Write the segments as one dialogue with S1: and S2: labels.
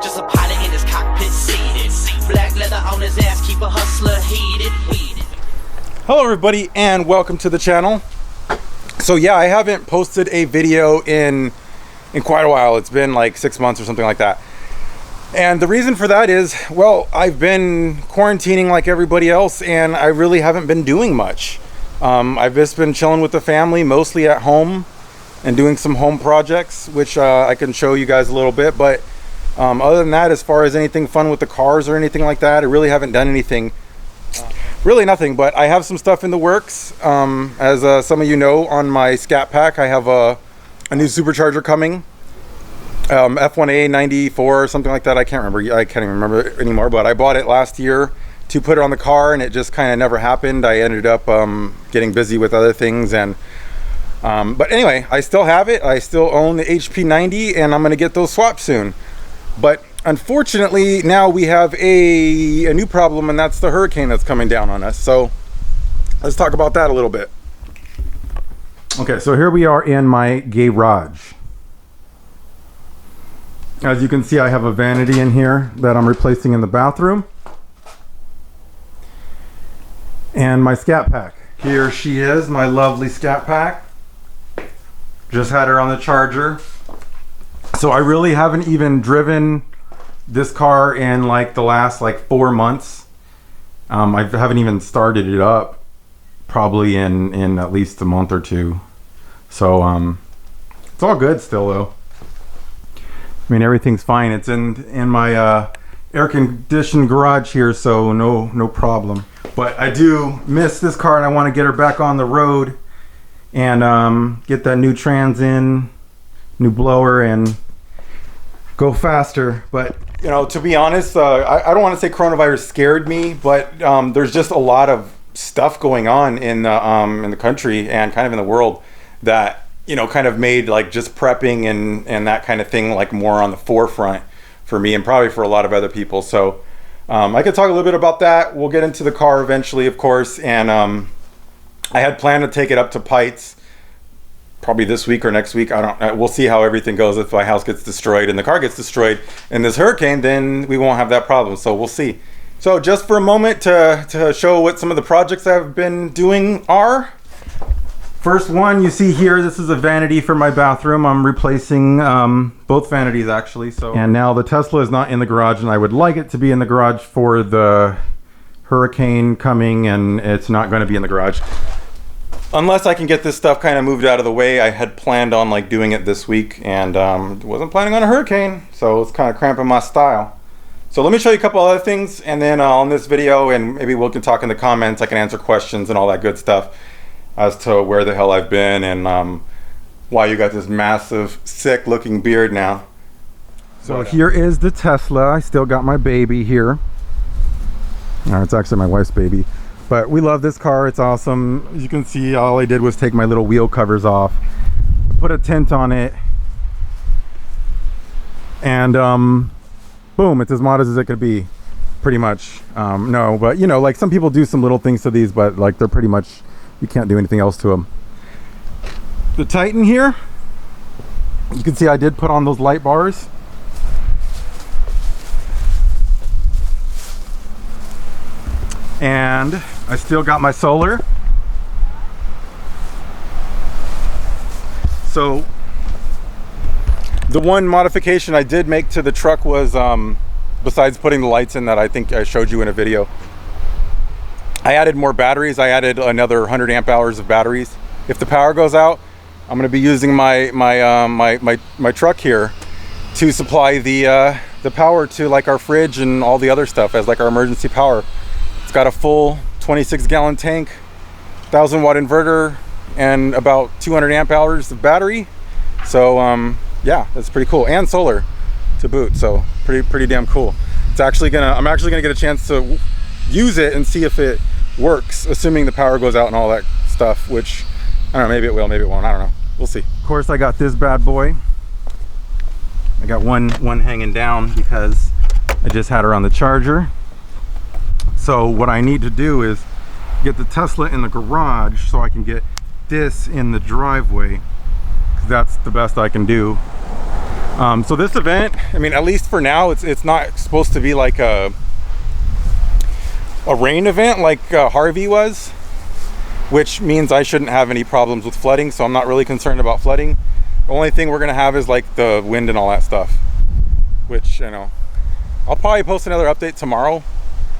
S1: Just a pilot in his cockpit seated. Black leather on his ass, keep a hustler heated.
S2: Hello everybody and welcome to the channel. So yeah, I haven't posted a video in quite a while. It's been like 6 months or something like that. And the reason for that is, well, I've been quarantining like everybody else and I really haven't been doing much. I've just been chilling with the family, mostly at home and doing some home projects, which I can show you guys a little bit. But other than that, as far as anything fun with the cars or anything like that, I really haven't done anything. Really nothing, but I have some stuff in the works. As some of you know, on my Scat Pack, I have a new supercharger coming. F1A 94 or something like that. I can't even remember anymore, but I bought it last year to put it on the car and it just kind of never happened. I ended up getting busy with other things, and but anyway, I still have it. I still own the HP 90 and I'm going to get those swapped soon. But unfortunately, now we have a new problem, and that's the hurricane that's coming down on us. So let's talk about that a little bit. Okay, so here we are in my garage. As you can see, I have a vanity in here that I'm replacing in the bathroom. And my Scat Pack. Here she is, my lovely Scat Pack. Just had her on the charger. So I really haven't even driven this car in like the last 4 months. I haven't even started it up probably in at least a month or two. So it's all good still though. I mean, everything's fine. It's in my air conditioned garage here, so no problem. But I do miss this car and I want to get her back on the road and get that new trans in, new blower, and go faster. But you know, to be honest, I don't want to say coronavirus scared me, but there's just a lot of stuff going on in the country and kind of in the world that, you know, kind of made like just prepping and that kind of thing like more on the forefront for me and probably for a lot of other people. So I could talk a little bit about that. We'll get into the car eventually, of course, and I had planned to take it up to Pites probably this week or next week. We'll see how everything goes. If my house gets destroyed and the car gets destroyed in this hurricane, then we won't have that problem. So we'll see. So just for a moment to show what some of the projects I've been doing are. First one you see here, this is a vanity for my bathroom. I'm replacing both vanities actually. And now the Tesla is not in the garage, and I would like it to be in the garage for the hurricane coming, and it's not going to be in the garage unless I can get this stuff kind of moved out of the way. I had planned on like doing it this week and wasn't planning on a hurricane, so it's kind of cramping my style. So let me show you a couple other things, and then on this video, and maybe we can talk in the comments, I can answer questions and all that good stuff as to where the hell I've been and why you got this massive sick looking beard now. So here is the Tesla. I still got my baby here. It's actually my wife's baby, but we love this car. It's awesome. As you can see, all I did was take my little wheel covers off, put a tint on it, and boom, it's as modest as it could be, pretty much. No, but you know, like some people do some little things to these, but like they're pretty much, you can't do anything else to them. The Titan here, you can see I did put on those light bars. And I still got my solar. So the one modification I did make to the truck was, besides putting the lights in that I think I showed you in a video, I added more batteries. I added another 100 amp hours of batteries. If the power goes out, I'm going to be using my truck here to supply the power to like our fridge and all the other stuff as like our emergency power. It's got a full 26 gallon tank, 1000 watt inverter, and about 200 amp hours of battery. So yeah, that's pretty cool, and solar to boot. So pretty damn cool. I'm actually gonna get a chance to use it and see if it works, assuming the power goes out and all that stuff, which I don't know, maybe it will, maybe it won't, I don't know, we'll see. Of course, I got this bad boy. I got one hanging down because I just had her on the charger. So what I need to do is get the Tesla in the garage so I can get this in the driveway, because that's the best I can do. So this event, I mean, at least for now, it's not supposed to be like a rain event like Harvey was, which means I shouldn't have any problems with flooding, so I'm not really concerned about flooding. The only thing we're gonna have is like the wind and all that stuff, which, you know, I'll probably post another update tomorrow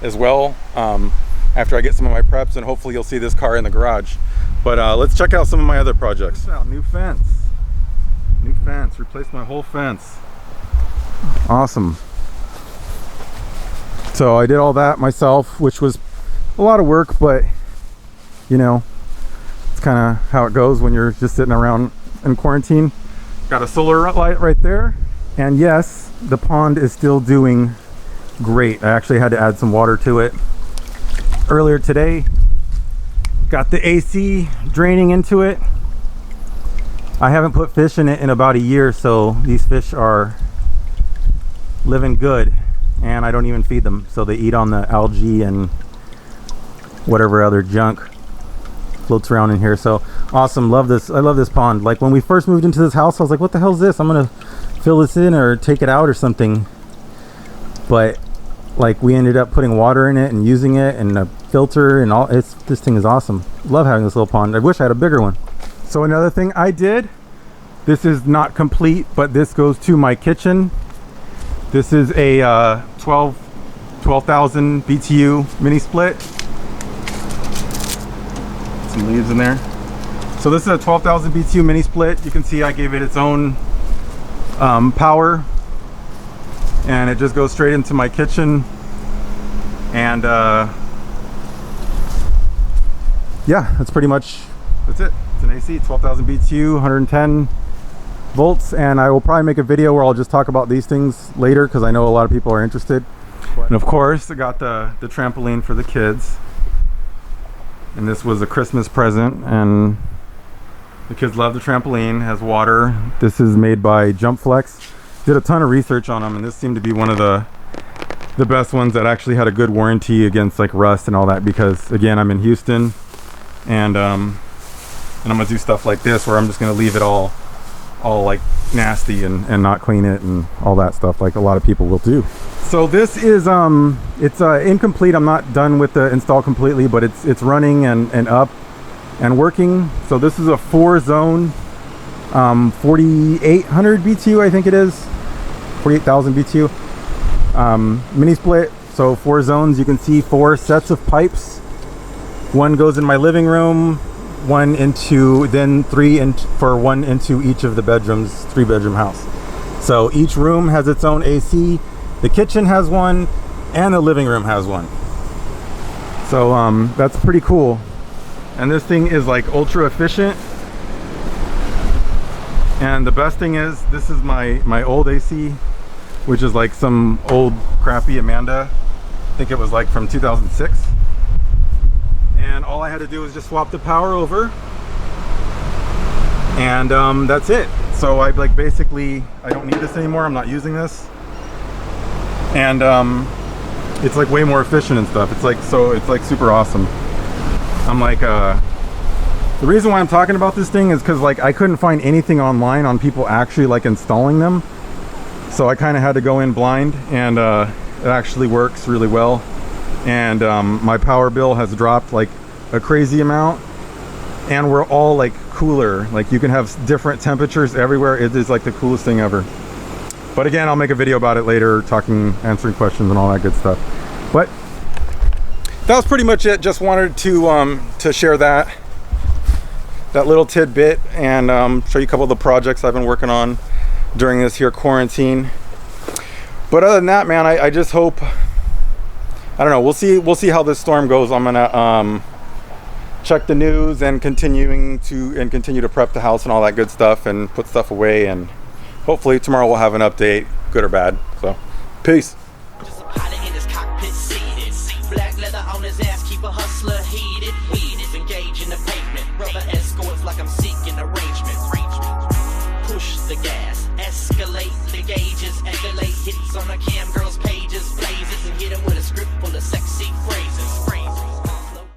S2: as well, after I get some of my preps, and hopefully you'll see this car in the garage. But let's check out some of my other projects. New fence, replaced my whole fence. Awesome. So I did all that myself, which was a lot of work, but you know, it's kind of how it goes when you're just sitting around in quarantine. Got a solar light right there, and yes, the pond is still doing great. I actually had to add some water to it earlier today. Got the AC draining into it. I haven't put fish in it in about a year, so these fish are living good, and I don't even feed them, so they eat on the algae and whatever other junk floats around in here. So awesome. Love this. I love this pond. Like when we first moved into this house, I was like, what the hell is this? I'm gonna fill this in or take it out or something, but like we ended up putting water in it and using it and a filter and all. This thing is awesome. Love having this little pond. I wish I had a bigger one. So another thing I did, this is not complete, but this goes to my kitchen. This is a 12,000 BTU mini split. Some leaves in there. So this is a 12,000 BTU mini split. You can see I gave it its own power, and it just goes straight into my kitchen. And yeah, that's pretty much, that's it. It's an AC, 12,000 BTU, 110 volts, and I will probably make a video where I'll just talk about these things later, because I know a lot of people are interested. And of course, I got the trampoline for the kids, and this was a Christmas present, and the kids love the trampoline. Has water. This is made by Jump Flex. Did a ton of research on them, and this seemed to be one of the best ones that actually had a good warranty against like rust and all that, because again, I'm in Houston, and I'm gonna do stuff like this where I'm just gonna leave it all like nasty and not clean it and all that stuff like a lot of people will do. So this is it's incomplete. I'm not done with the install completely, but it's running and up and working. So this is a 4-zone 4,800 BTU, I think it is, 48,000 BTU mini split. So 4 zones. You can see 4 sets of pipes. One goes in my living room, one into, then 3 for one into each of the bedrooms, 3-bedroom house. So each room has its own AC. The kitchen has one, and the living room has one. So that's pretty cool. And this thing is like ultra efficient. And the best thing is, this is my old AC, which is like some old crappy Amanda. I think it was like from 2006. And all I had to do was just swap the power over, and that's it. So I like basically, I don't need this anymore. I'm not using this, and it's like way more efficient and stuff. It's like, so it's like super awesome. I'm like the reason why I'm talking about this thing is because like I couldn't find anything online on people actually like installing them, so I kind of had to go in blind, and it actually works really well. And my power bill has dropped like a crazy amount, and we're all like cooler. Like you can have different temperatures everywhere. It is like the coolest thing ever. But again, I'll make a video about it later, answering questions and all that good stuff. But that was pretty much it. Just wanted to share that little tidbit, and show you a couple of the projects I've been working on during this here quarantine. But other than that, man, I just hope, I don't know, we'll see how this storm goes. I'm gonna check the news and continue to prep the house and all that good stuff and put stuff away, and hopefully tomorrow we'll have an update, good or bad. So peace.